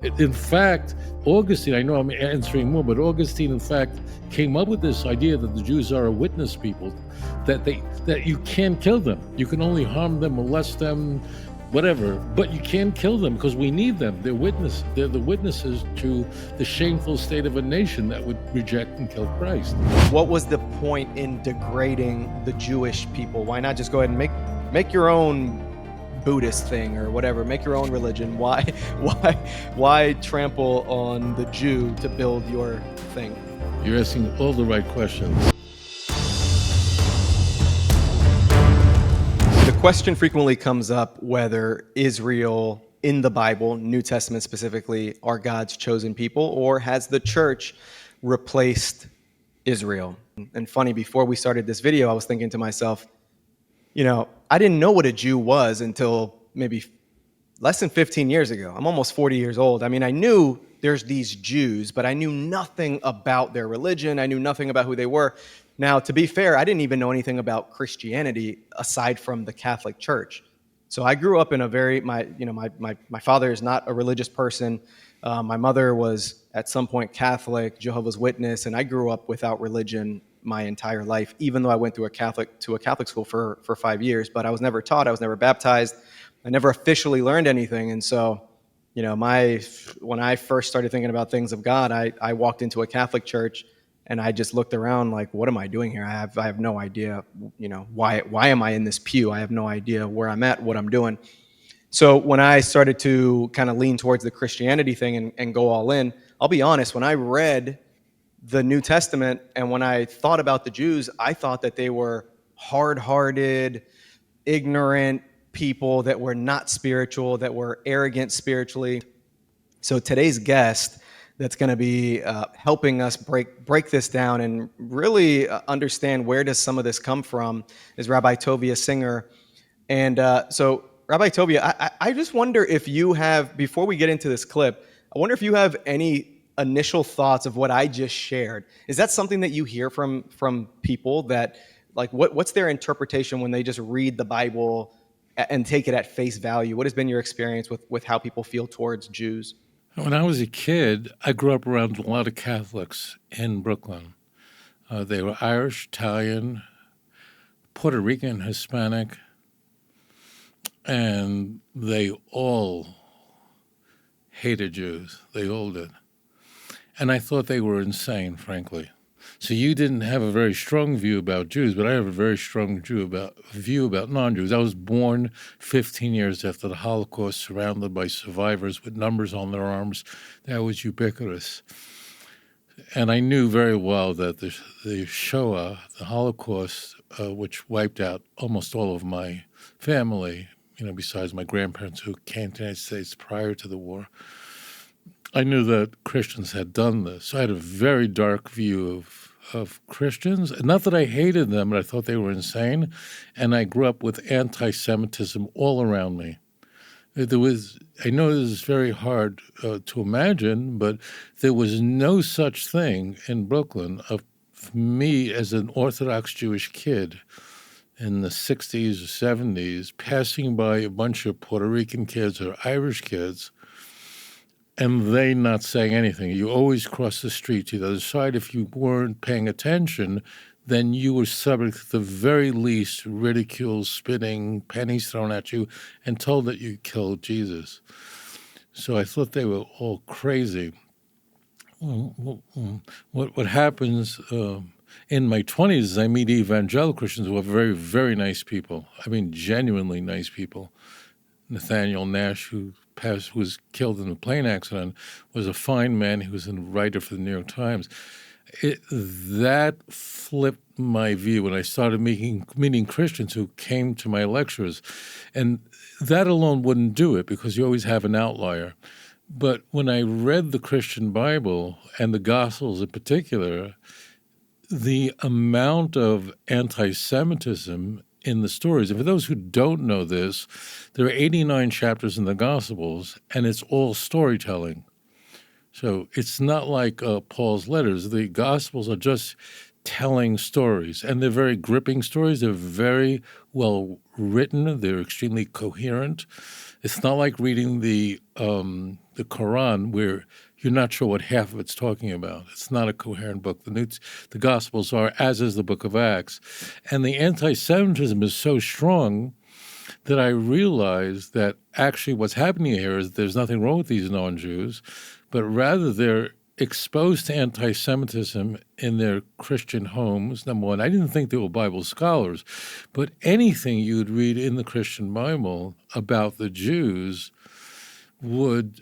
In fact, Augustine, I know I'm answering more, but Augustine, in fact, came up with this idea that the Jews are a witness people, that you can kill them. You can only harm them, molest them, whatever, but you can kill them because we need them. They're the witnesses to the shameful state of a nation that would reject and kill Christ. What was the point in degrading the Jewish people? Why not just go ahead and make your own Buddhist thing or whatever, make your own religion? Why trample on the Jew to build your thing? You're asking all the right questions. The question frequently comes up whether Israel in the Bible, New Testament specifically, are God's chosen people, or has the church replaced Israel? And funny, before we started this video, I was thinking to myself, I didn't know what a Jew was until maybe less than 15 years ago. I'm almost 40 years old. I mean, I knew there's these Jews, but I knew nothing about their religion. I knew nothing about who they were. Now, to be fair, I didn't even know anything about Christianity aside from the Catholic Church. So I grew up in a my father is not a religious person. My mother was at some point Catholic, Jehovah's Witness, and I grew up without religion my entire life, even though I went to a Catholic school for 5 years. But I was never taught. I was never baptized. I never officially learned anything. And so, when I first started thinking about things of God, I walked into a Catholic church. And I just looked around like, what am I doing here? I have no idea, why am I in this pew? I have no idea where I'm at, what I'm doing. So when I started to kind of lean towards the Christianity thing and go all in, I'll be honest, when I read the New Testament and when I thought about the Jews, I thought that they were hard-hearted, ignorant people that were not spiritual, that were arrogant spiritually. So today's guest that's going to be helping us break this down and really understand where does some of this come from is Rabbi Tovia Singer. And so, Rabbi Tovia, I just wonder if you have, before we get into this clip, I wonder if you have any initial thoughts of what I just shared. Is that something that you hear from people that, like, what's their interpretation when they just read the Bible and take it at face value? What has been your experience with how people feel towards Jews? When I was a kid, I grew up around a lot of Catholics in Brooklyn. They were Irish, Italian, Puerto Rican, Hispanic, and they all hated Jews. They all did. And I thought they were insane, frankly. So you didn't have a very strong view about Jews, but I have a very strong view about non-Jews. I was born 15 years after the Holocaust, surrounded by survivors with numbers on their arms. That was ubiquitous. And I knew very well that the Shoah, the Holocaust, which wiped out almost all of my family, besides my grandparents who came to the United States prior to the war, I knew that Christians had done this. So I had a very dark view of Christians. Not that I hated them, but I thought they were insane. And I grew up with anti-Semitism all around me. I know this is very hard to imagine, but there was no such thing in Brooklyn of me as an Orthodox Jewish kid in the 60s or 70s passing by a bunch of Puerto Rican kids or Irish kids and they not saying anything. You always cross the street to the other side. If you weren't paying attention, then you were subject to the very least ridicule, spitting, pennies thrown at you, and told that you killed Jesus. So I thought they were all crazy. What happens in my 20s is I meet evangelical Christians who are very, very nice people. I mean, genuinely nice people. Nathaniel Nash, who was killed in a plane accident, was a fine man. He was a writer for the New York Times. That flipped my view when I started meeting Christians who came to my lectures. And that alone wouldn't do it because you always have an outlier. But when I read the Christian Bible and the Gospels in particular, the amount of anti-Semitism in the stories, and for those who don't know this, there are 89 chapters in the Gospels, and it's all storytelling. So it's not like Paul's letters. The Gospels are just telling stories, and they're very gripping stories. They're very well written. They're extremely coherent. It's not like reading the the Quran, where you're not sure what half of it's talking about. It's not a coherent book. The Gospels are, as is the book of Acts. And the anti-Semitism is so strong that I realized that actually what's happening here is there's nothing wrong with these non-Jews, but rather they're exposed to anti-Semitism in their Christian homes, number one. I didn't think they were Bible scholars, but anything you would read in the Christian Bible about the Jews would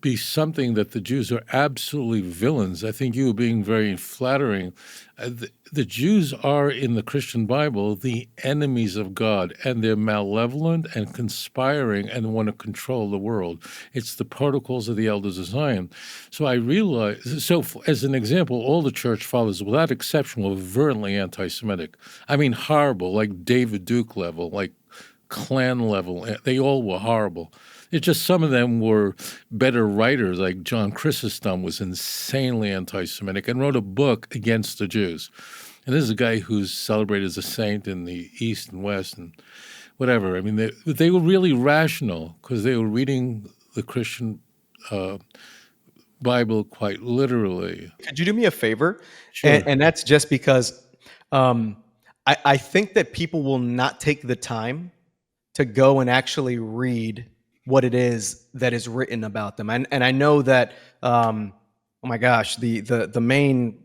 be something that the Jews are absolutely villains. I think you were being very flattering. The Jews are, in the Christian Bible, the enemies of God, and they're malevolent and conspiring and want to control the world. It's the protocols of the elders of Zion. So I realized, as an example, all the church fathers, without exception, were virulently anti-Semitic. I mean, horrible, like David Duke level, like Klan level. They all were horrible. It's just some of them were better writers, like John Chrysostom was insanely anti-Semitic and wrote a book against the Jews. And this is a guy who's celebrated as a saint in the East and West and whatever. I mean, they were really rational because they were reading the Christian Bible quite literally. Could you do me a favor? Sure. And that's just because I think that people will not take the time to go and actually read what it is that is written about them. And I know that, oh my gosh, the main,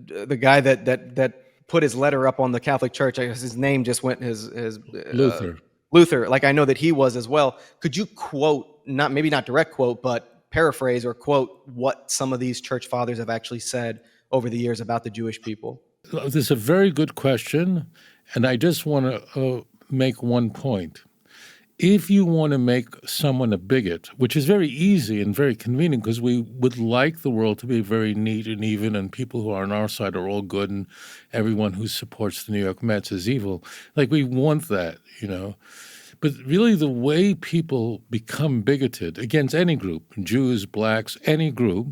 the guy that put his letter up on the Catholic Church, I guess his name just went, Luther. Luther, like I know that he was as well. Could you quote, maybe not direct quote, but paraphrase or quote what some of these church fathers have actually said over the years about the Jewish people? This is a very good question, and I just want to make one point. If you want to make someone a bigot, which is very easy and very convenient because we would like the world to be very neat and even and people who are on our side are all good and everyone who supports the New York Mets is evil. Like we want that, But really the way people become bigoted against any group, Jews, blacks, any group,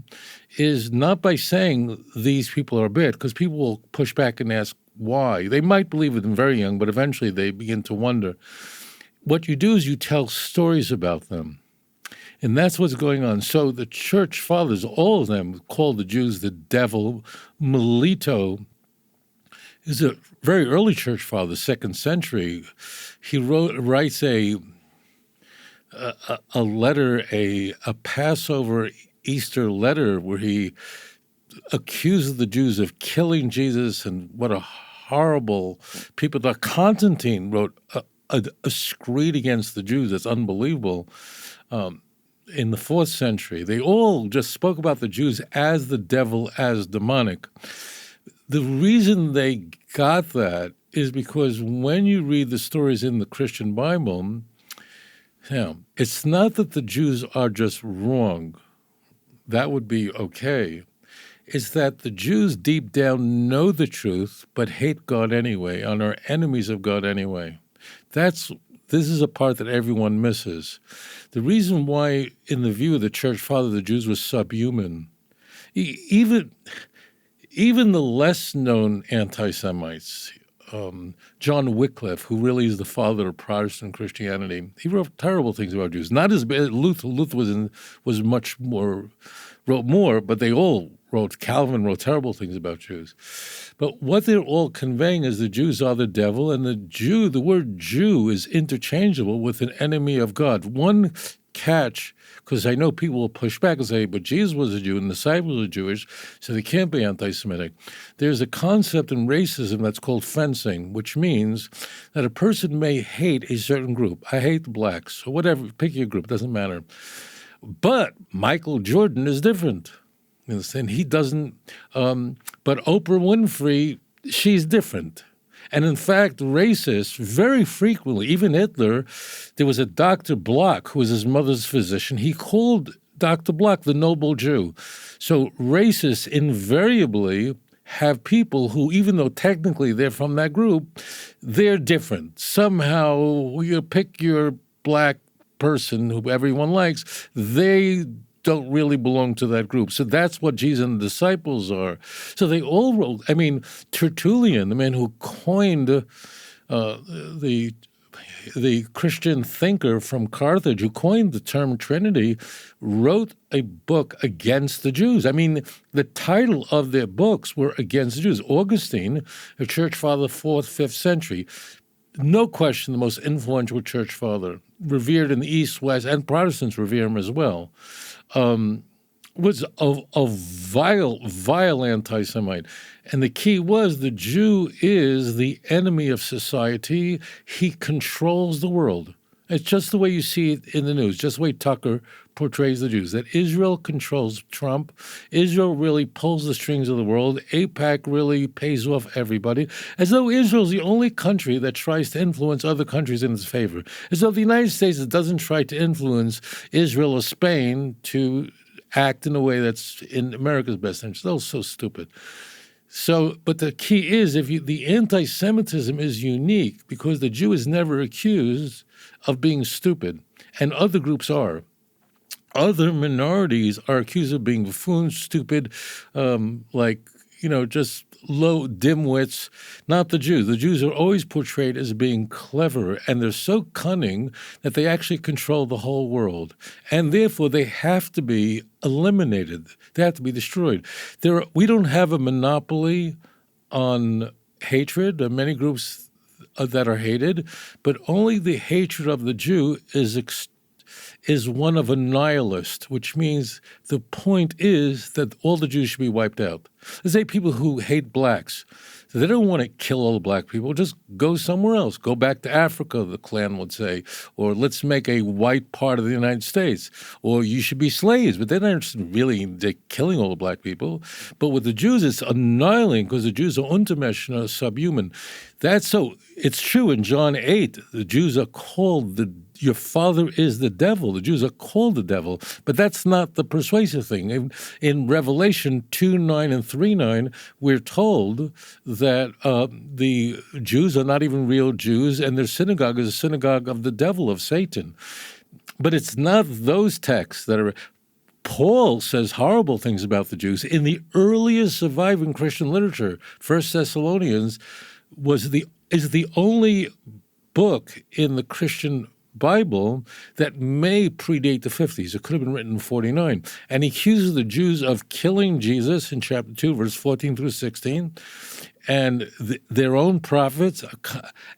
is not by saying these people are bad, because people will push back and ask why. They might believe it when very young, but eventually they begin to wonder. What you do is you tell stories about them. And that's what's going on. So the church fathers, all of them, called the Jews the devil. Melito is a very early church father, 2nd century. He writes a letter, a Passover Easter letter, where he accuses the Jews of killing Jesus, and what a horrible people. Constantine wrote a screed against the Jews that's unbelievable. In the 4th century, they all just spoke about the Jews as the devil, as demonic. The reason they got that is because when you read the stories in the Christian Bible, it's not that the Jews are just wrong. That would be okay. It's that the Jews deep down know the truth but hate God anyway and are enemies of God anyway. This is a part that everyone misses. The reason why, in the view of the church father, the Jews were subhuman, even the less-known anti-Semites, John Wycliffe, who really is the father of Protestant Christianity, he wrote terrible things about Jews. Not as bad. Luther was much more, wrote more, but they all wrote. Calvin wrote terrible things about Jews. But what they're all conveying is the Jews are the devil, and the word Jew is interchangeable with an enemy of God. One catch, because I know people will push back and say, but Jesus was a Jew and the disciples were Jewish, so they can't be anti-Semitic. There's a concept in racism that's called fencing, which means that a person may hate a certain group. I hate the blacks, or whatever, pick your group, doesn't matter. But Michael Jordan is different. And he doesn't, but Oprah Winfrey, she's different. And in fact, racists very frequently, even Hitler, there was a Dr. Bloch, who was his mother's physician. He called Dr. Bloch the noble Jew. So racists invariably have people who, even though technically they're from that group, they're different. Somehow, you pick your black person who everyone likes, they don't really belong to that group. So that's what Jesus and the disciples are. So they all wrote, Tertullian, the man who coined the the Christian thinker from Carthage who coined the term Trinity, wrote a book against the Jews. I mean, the title of their books were against the Jews. Augustine, a church father, 4th, 5th century, no question the most influential church father, revered in the East, West, and Protestants revere him as well, was a vile anti-Semite. And the key was the Jew is the enemy of society. He controls the world. It's just the way you see it in the news, just the way Tucker portrays the Jews, that Israel controls Trump. Israel really pulls the strings of the world. AIPAC really pays off everybody, as though Israel's the only country that tries to influence other countries in its favor, as though the United States doesn't try to influence Israel or Spain to act in a way that's in America's best interest. That was so stupid. So, but the key is, the anti-Semitism is unique because the Jew is never accused of being stupid, and other groups are. Other minorities are accused of being buffoons, stupid, just low dimwits. Not the Jews. The Jews are always portrayed as being clever, and they're so cunning that they actually control the whole world, and therefore they have to be eliminated. They have to be destroyed. We don't have a monopoly on hatred. There are many groups that are hated, but only the hatred of the Jew is one of a nihilist, which means the point is that all the Jews should be wiped out. Let's say people who hate blacks, they don't want to kill all the black people, just go somewhere else. Go back to Africa, the Klan would say, or let's make a white part of the United States, or you should be slaves. But they're not really killing all the black people. But with the Jews, it's annihilating because the Jews are untermenschen, subhuman. That's so. It's true in John 8, the Jews are called your father is the devil. The Jews are called the devil, but that's not the persuasive thing. In Revelation 2:9 and 3:9, we're told that the Jews are not even real Jews, and their synagogue is a synagogue of the devil, of Satan. But it's not those texts that are. Paul says horrible things about the Jews. In the earliest surviving Christian literature, 1 Thessalonians is the only book in the Christian Bible that may predate the 50s. It could have been written in 49. And he accuses the Jews of killing Jesus in chapter 2, verse 14 through 16, and their own prophets,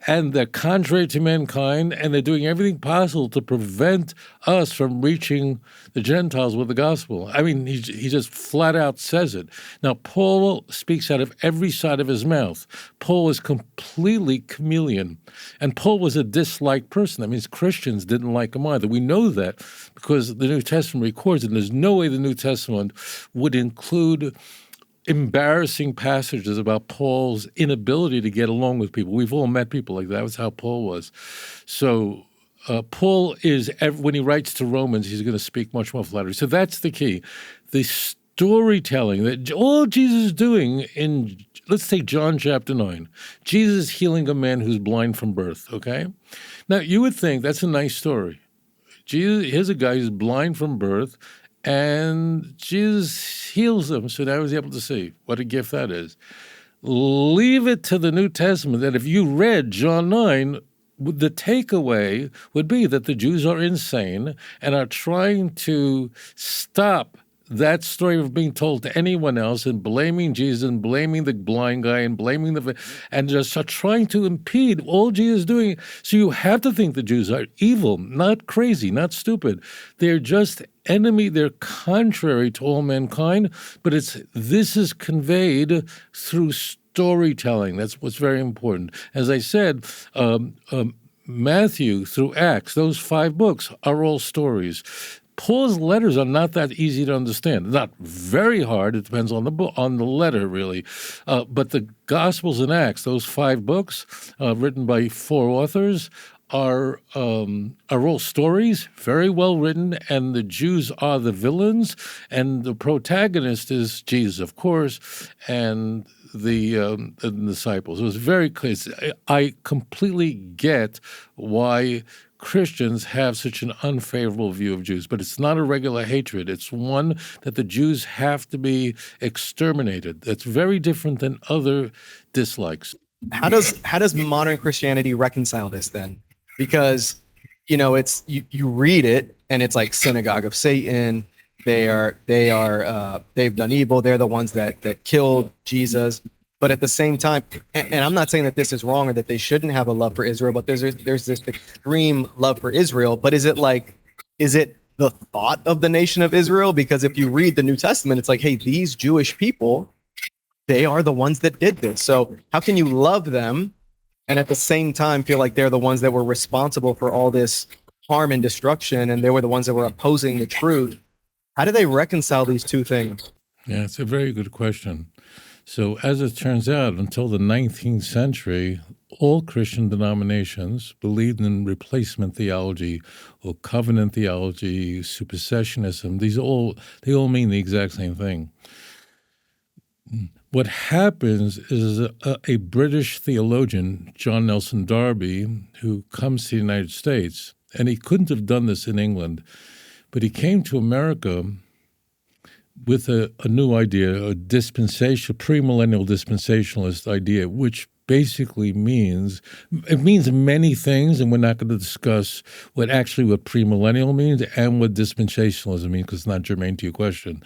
and they're contrary to mankind, and they're doing everything possible to prevent us from reaching the Gentiles with the gospel. I mean, he just flat out says it. Now, Paul speaks out of every side of his mouth. Paul is completely chameleon, and Paul was a disliked person. That means Christians didn't like him either. We know that because the New Testament records it, and there's no way the New Testament would include embarrassing passages about Paul's inability to get along with people. We've all met people like that. That's how Paul was. So Paul is, when he writes to Romans, he's going to speak much more flattery. So that's the key. The storytelling that all Jesus is doing in, let's take John chapter 9. Jesus is healing a man who's blind from birth, okay? Now, you would think that's a nice story. Here's a guy who's blind from birth, and Jesus heals him, so now he's able to see. What a gift that is. Leave it to the New Testament that if you read John 9, the takeaway would be that the Jews are insane and are trying to stop that story of being told to anyone else and blaming Jesus and blaming the blind guy and blaming and just trying to impede all Jesus is doing. So you have to think the Jews are evil, not crazy, not stupid. They're just enemy. They're contrary to all mankind, but this is conveyed through storytelling. That's what's very important. As I said, Matthew through Acts, those 5 books are all stories. Paul's letters are not that easy to understand. Not very hard. It depends on the book, on the letter, really. But the Gospels and Acts, those 5 books written by 4 authors, are all stories, very well written, and the Jews are the villains, and the protagonist is Jesus, of course, and the disciples. It was very clear. I completely get why Christians have such an unfavorable view of Jews, but it's not a regular hatred. It's one that the Jews have to be exterminated. That's very different than other dislikes. How does modern Christianity reconcile this then? because you read it and it's like synagogue of Satan. They've done evil. They're the ones that killed Jesus. But at the same time, and I'm not saying that this is wrong or that they shouldn't have a love for Israel, but there's this extreme love for Israel. But is it the thought of the nation of Israel? Because if you read the New Testament, it's like, hey, these Jewish people, they are the ones that did this. So how can you love them and at the same time feel like they're the ones that were responsible for all this harm and destruction, and they were the ones that were opposing the truth? How do they reconcile these two things? Yeah, it's a very good question. So as it turns out, until the 19th century, all Christian denominations believed in replacement theology or covenant theology, supersessionism. They all mean the exact same thing. What happens is a British theologian, John Nelson Darby, who comes to the United States, and he couldn't have done this in England, but he came to America with a new idea, a premillennial dispensationalist idea, which basically means many things, and we're not going to discuss what premillennial means and what dispensationalism means, because it's not germane to your question.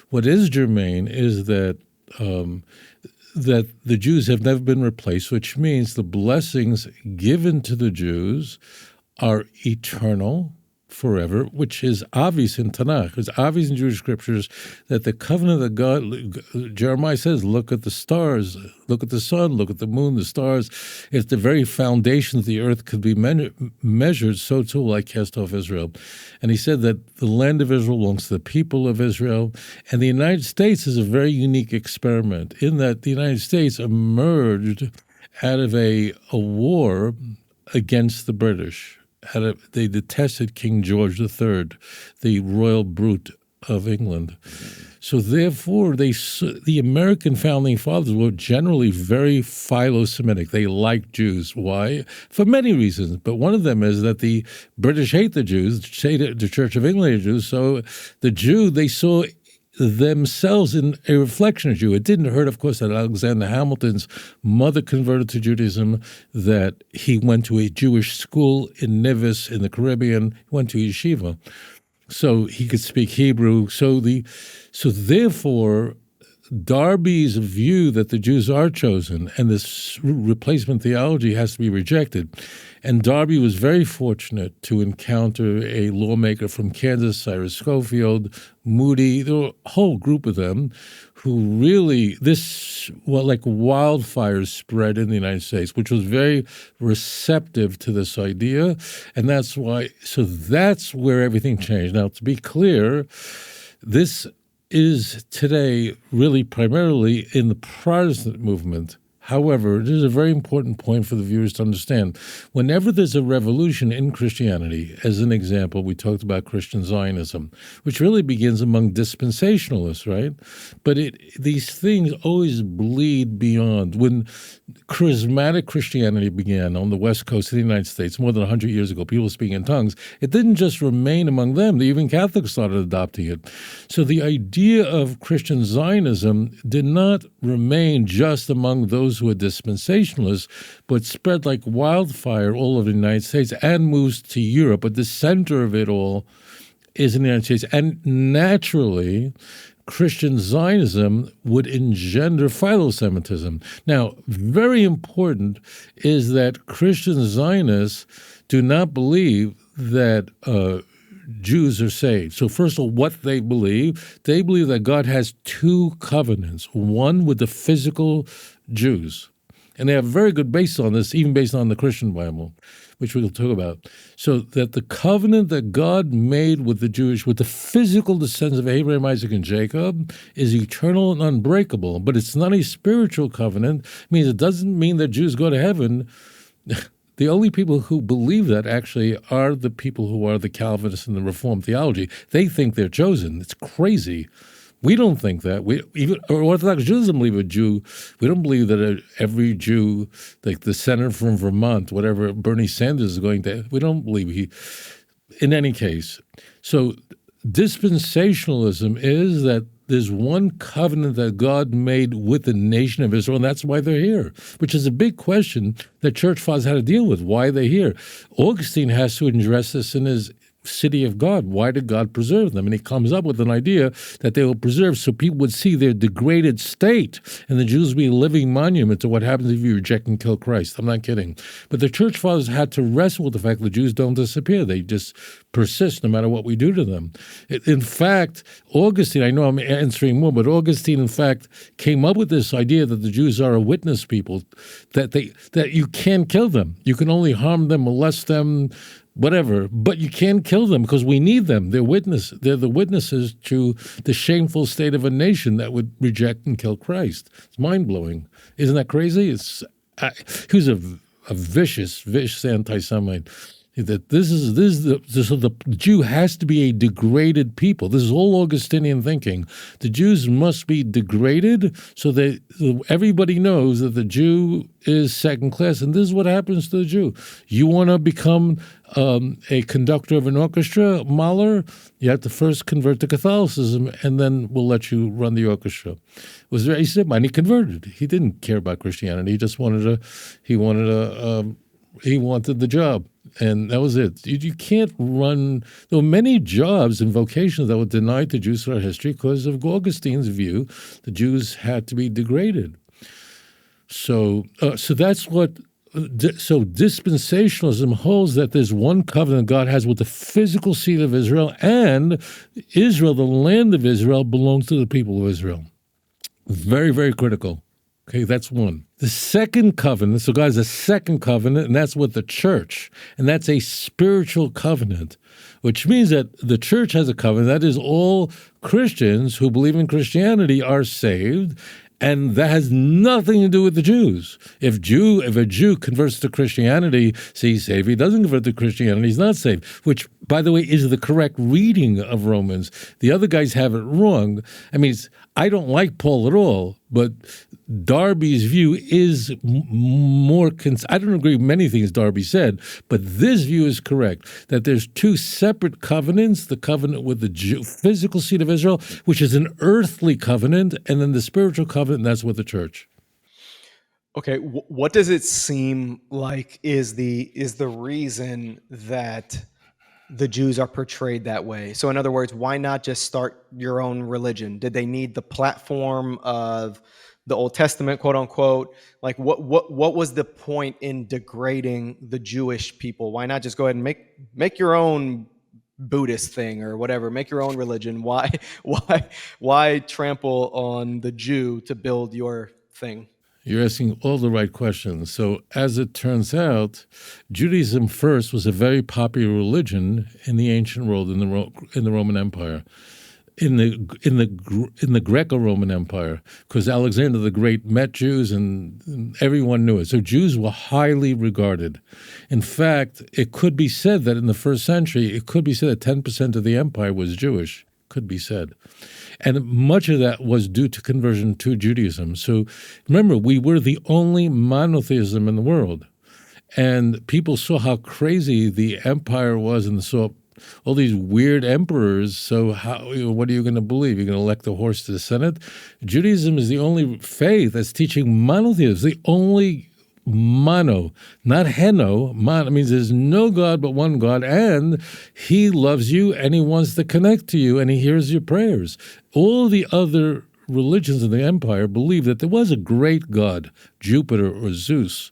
What is germane is that the Jews have never been replaced, which means the blessings given to the Jews are eternal, forever, which is obvious in Tanakh. It's obvious in Jewish scriptures that the covenant of God, Jeremiah says, look at the stars, look at the sun, look at the moon, the stars. If the very foundations of the earth could be measured, so too will I cast off Israel. And he said that the land of Israel belongs to the people of Israel. And the United States is a very unique experiment in that the United States emerged out of a war against the British. They detested King George III, the royal brute of England. So therefore, the American founding fathers were generally very philo-Semitic. They liked Jews. Why? For many reasons. But one of them is that the British hate the Jews, the Church of England hate Jews. So they saw themselves in a reflection of Jew. It didn't hurt, of course, that Alexander Hamilton's mother converted to Judaism, that he went to a Jewish school in Nevis in the Caribbean, he went to yeshiva, so he could speak Hebrew. So therefore, Darby's view that the Jews are chosen and this replacement theology has to be rejected. And Darby was very fortunate to encounter a lawmaker from Kansas, Cyrus Schofield, Moody, there were a whole group of them who really, like wildfires spread in the United States, which was very receptive to this idea. And that's where everything changed. Now, to be clear, this is today really primarily in the Protestant movement. However, it is a very important point for the viewers to understand. Whenever there's a revolution in Christianity, as an example, we talked about Christian Zionism, which really begins among dispensationalists, right? But these things always bleed beyond. When charismatic Christianity began on the West Coast of the United States more than 100 years ago, people speaking in tongues, it didn't just remain among them. Even Catholics started adopting it. So the idea of Christian Zionism did not remain just among those who were dispensationalists, but spread like wildfire all over the United States and moves to Europe. But the center of it all is in the United States. And naturally, Christian Zionism would engender philo-Semitism. Now, very important is that Christian Zionists do not believe that Jews are saved. So first of all, what they believe that God has two covenants, one with the physical Jews. And they have a very good basis on this, even based on the Christian Bible, which we'll talk about. So that the covenant that God made with the physical descendants of Abraham, Isaac, and Jacob is eternal and unbreakable, but it's not a spiritual covenant. It doesn't mean that Jews go to heaven. The only people who believe that actually are the people who are the Calvinists and the Reformed theology. They think they're chosen. It's crazy. We don't think that. Orthodox Jews don't believe a Jew. We don't believe that every Jew, like the senator from Vermont, whatever Bernie Sanders is going to, we don't believe in any case. So dispensationalism is that there's one covenant that God made with the nation of Israel, and that's why they're here, which is a big question that church fathers had to deal with. Why are they here? Augustine has to address this in his City of God. Why did God preserve them? And he comes up with an idea that they will preserve so people would see their degraded state, and the Jews would be a living monument to what happens if you reject and kill Christ. I'm not kidding. But the church fathers had to wrestle with the fact that the Jews don't disappear. They just persist no matter what we do to them. In fact, Augustine, I know I'm answering more, but Augustine, in fact, came up with this idea that the Jews are a witness people, that you can't kill them. You can only harm them, molest them, whatever, but you can't kill them because we need them. They're the witnesses to the shameful state of a nation that would reject and kill Christ. It's mind-blowing. Isn't that crazy? He was a vicious anti-Semite. That so the Jew has to be a degraded people. This is all Augustinian thinking. The Jews must be degraded so that everybody knows that the Jew is second class. And this is what happens to the Jew. You want to become a conductor of an orchestra, Mahler? You have to first convert to Catholicism, and then we'll let you run the orchestra. Was very simple, and he converted. He didn't care about Christianity. He just wanted the job. And that was it. You can't run. There were many jobs and vocations that were denied to Jews throughout history because of Augustine's view. The Jews had to be degraded. So that's what. So dispensationalism holds that there's one covenant God has with the physical seed of Israel, and Israel, the land of Israel, belongs to the people of Israel. Very, very critical. Okay, that's one. The second covenant, so God has a second covenant, and that's with the church. And that's a spiritual covenant, which means that the church has a covenant. That is, all Christians who believe in Christianity are saved, and that has nothing to do with the Jews. If a Jew converts to Christianity, he's saved. If he doesn't convert to Christianity, he's not saved, which, by the way, is the correct reading of Romans. The other guys have it wrong. I mean, I don't like Paul at all, but Darby's view is more. I don't agree with many things Darby said, but this view is correct, that there's two separate covenants, the covenant with the physical seed of Israel, which is an earthly covenant, and then the spiritual covenant, and that's with the church. Okay, what does it seem like is the reason that the Jews are portrayed that way? So in other words, why not just start your own religion? Did they need the platform of the Old Testament, quote unquote? Like what was the point in degrading the Jewish people? Why not just go ahead and make your own Buddhist thing or whatever, make your own religion? Why trample on the Jew to build your thing? You're asking all the right questions. So as it turns out, Judaism first was a very popular religion in the ancient world, in the Roman Empire, in the Greco-Roman Empire, because Alexander the Great met Jews and everyone knew it. So Jews were highly regarded. In fact, it could be said that in the first century, it could be said that 10% of the empire was Jewish. Could be said. And much of that was due to conversion to Judaism. So remember, we were the only monotheism in the world. And people saw how crazy the empire was and saw all these weird emperors. So what are you going to believe? You're going to elect a horse to the Senate? Judaism is the only faith that's teaching monotheism, the only mono, not heno. Mono means there's no God but one God, and he loves you and he wants to connect to you and he hears your prayers. All the other religions in the empire believe that there was a great God, Jupiter or Zeus.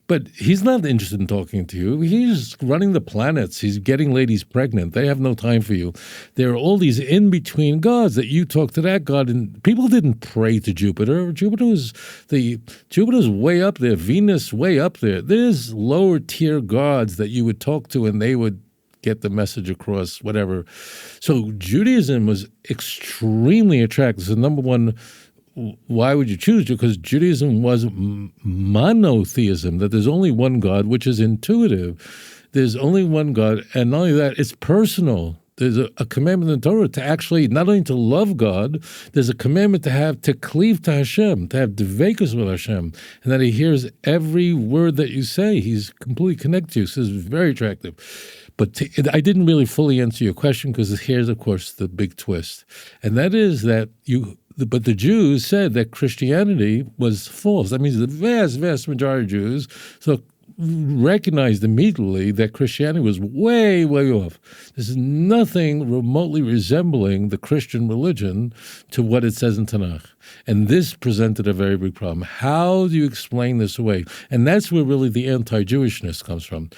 But he's not interested in talking to you. He's running the planets. He's getting ladies pregnant. They have no time for you. There are all these in-between gods that you talk to that god, and people didn't pray to Jupiter. Jupiter's way up there. Venus way up there. There's lower tier gods that you would talk to, and they would get the message across, whatever. So Judaism was extremely attractive. So number one, why would you choose? Because Judaism was monotheism, that there's only one God, which is intuitive. There's only one God, and not only that, it's personal. There's a commandment in the Torah to actually not only to love God, there's a commandment to cleave to Hashem, to have dveikus with Hashem, and that he hears every word that you say. He's completely connected to you, so it's very attractive. But I didn't really fully answer your question, because here's, of course, the big twist. And that is that but the Jews said that Christianity was false. That means the vast, vast majority of Jews recognized immediately that Christianity was way, way off. This is nothing remotely resembling the Christian religion to what it says in Tanakh. And this presented a very big problem. How do you explain this away? And that's where really the anti-Jewishness comes from.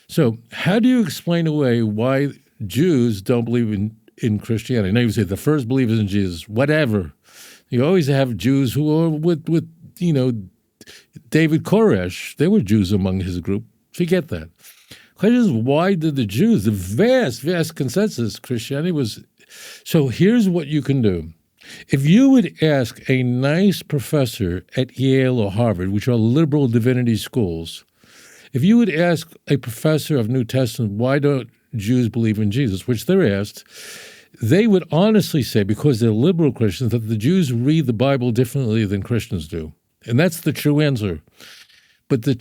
So how do you explain away why Jews don't believe in Christianity? Now you say the first believers in Jesus, whatever. You always have Jews who are with David Koresh. They were Jews among his group. Forget that. The question is, why did the Jews, the vast, vast consensus, Christianity was... So here's what you can do. If you would ask a nice professor at Yale or Harvard, which are liberal divinity schools, if you would ask a professor of New Testament, why don't Jews believe in Jesus, which they're asked, they would honestly say, because they're liberal Christians, that the Jews read the Bible differently than Christians do. And that's the true answer. But the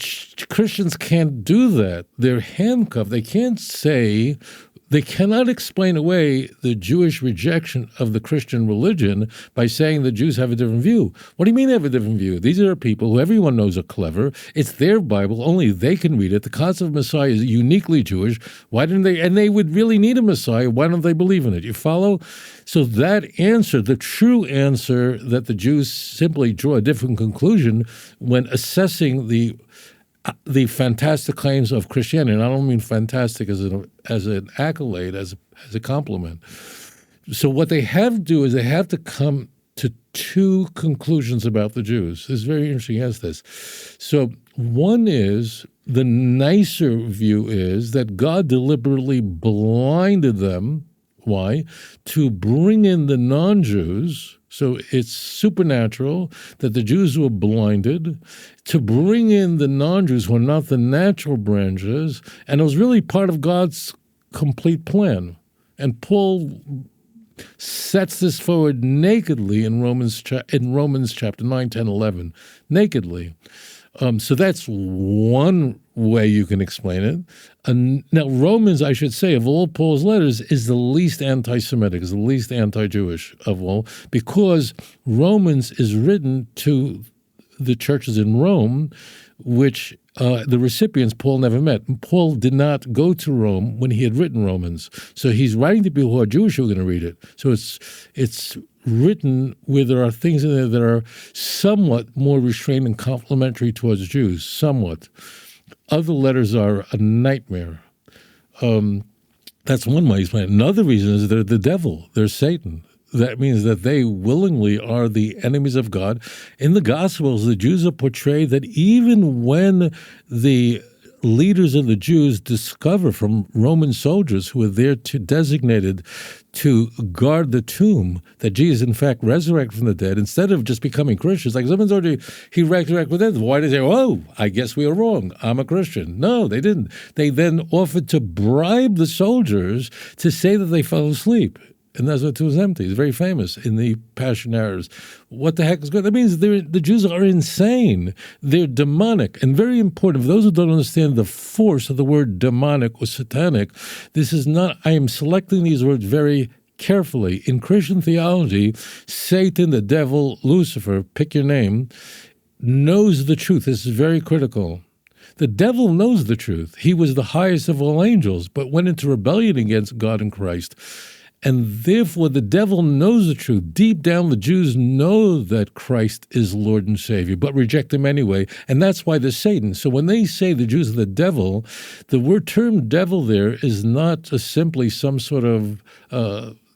Christians can't do that. They're handcuffed. They cannot explain away the Jewish rejection of the Christian religion by saying the Jews have a different view. What do you mean they have a different view? These are people who everyone knows are clever. It's their Bible. Only they can read it. The concept of Messiah is uniquely Jewish. Why didn't they? And they would really need a Messiah. Why don't they believe in it? You follow? So that answer, the true answer that the Jews simply draw a different conclusion when assessing the fantastic claims of Christianity, and I don't mean fantastic as an accolade, as a compliment. So what they have to do is they have to come to two conclusions about the Jews. It's very interesting, he has this. So one is, the nicer view is that God deliberately blinded them. Why? To bring in the non-Jews. So it's supernatural that the Jews were blinded, to bring in the non-Jews who are not the natural branches, and it was really part of God's complete plan. And Paul sets this forward nakedly in Romans chapter 9, 10, 11, nakedly. So that's one way you can explain it. Now, Romans, I should say, of all Paul's letters, is the least anti-Semitic, is the least anti-Jewish of all, because Romans is written to the churches in Rome, which the recipients Paul never met. Paul did not go to Rome when he had written Romans. So he's writing to people who are Jewish who are going to read it. So it's written where there are things in there that are somewhat more restrained and complimentary towards Jews, somewhat. Other letters are a nightmare. That's one way to explain it. Another reason is they're the devil. They're Satan. That means that they willingly are the enemies of God. In the Gospels, the Jews are portrayed that even when the leaders of the Jews discover from Roman soldiers who were there designated to guard the tomb that Jesus, in fact, resurrected from the dead, instead of just becoming Christians, like someone told you, he resurrected from the dead. Why did they say, oh, I guess we were wrong, I'm a Christian? No, they didn't. They then offered to bribe the soldiers to say that they fell asleep. And that's what was empty. It's very famous in the Passion narratives. What the heck is good? That means the Jews are insane. They're demonic. And very important, for those who don't understand the force of the word demonic or satanic, this is not, I am selecting these words very carefully. In Christian theology, Satan, the devil, Lucifer, pick your name, knows the truth. This is very critical. The devil knows the truth. He was the highest of all angels, but went into rebellion against God and Christ. And therefore, the devil knows the truth. Deep down, the Jews know that Christ is Lord and Savior, but reject him anyway. And that's why there's Satan. So when they say the Jews are the devil, the word term devil there is not simply some sort of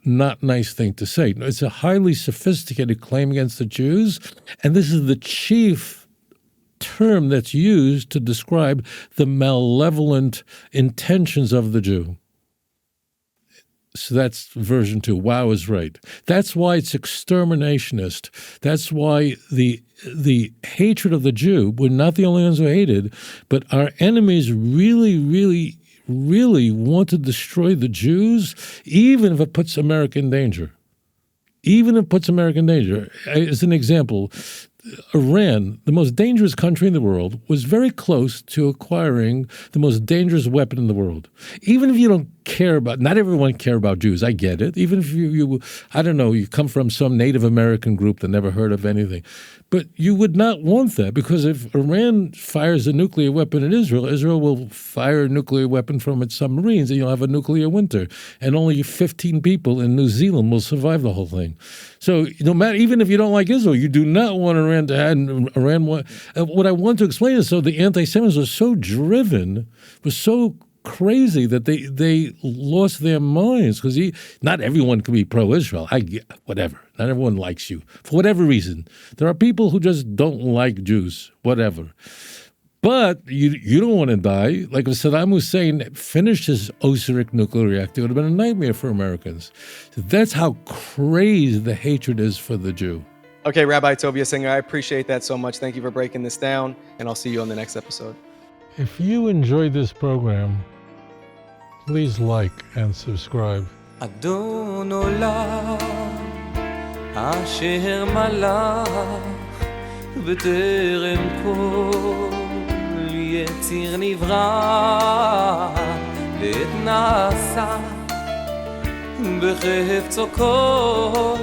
not nice thing to say. It's a highly sophisticated claim against the Jews. And this is the chief term that's used to describe the malevolent intentions of the Jew. So that's version 2. Wow is right. That's why it's exterminationist. That's why the hatred of the Jew, we're not the only ones who hated, but our enemies really, really, really want to destroy the Jews, even if it puts America in danger. Even if it puts America in danger. As an example, Iran, the most dangerous country in the world, was very close to acquiring the most dangerous weapon in the world. Even if you don't care about, not everyone care about Jews, I get it. Even if you I don't know, you come from some Native American group that never heard of anything. But you would not want that, because if Iran fires a nuclear weapon in Israel, Israel will fire a nuclear weapon from its submarines, and you'll have a nuclear winter. And only 15 people in New Zealand will survive the whole thing. So no matter, even if you don't like Israel, you do not want Iran to have Iran. What I want to explain is, so the anti-Semites were so driven, was so crazy that they lost their minds, because not everyone can be pro-Israel. Whatever. Not everyone likes you for whatever reason. There are people who just don't like Jews, whatever. But you don't want to die. Like if Saddam Hussein finished his Osirik nuclear reactor, it would have been a nightmare for Americans. So that's how crazy the hatred is for the Jew. Okay, Rabbi Tovia Singer, I appreciate that so much. Thank you for breaking this down, and I'll see you on the next episode. If you enjoyed this program, please like and subscribe. אדון עולם אשר מלך בטרם כל יציר נברא עת נעשה בחפצו כל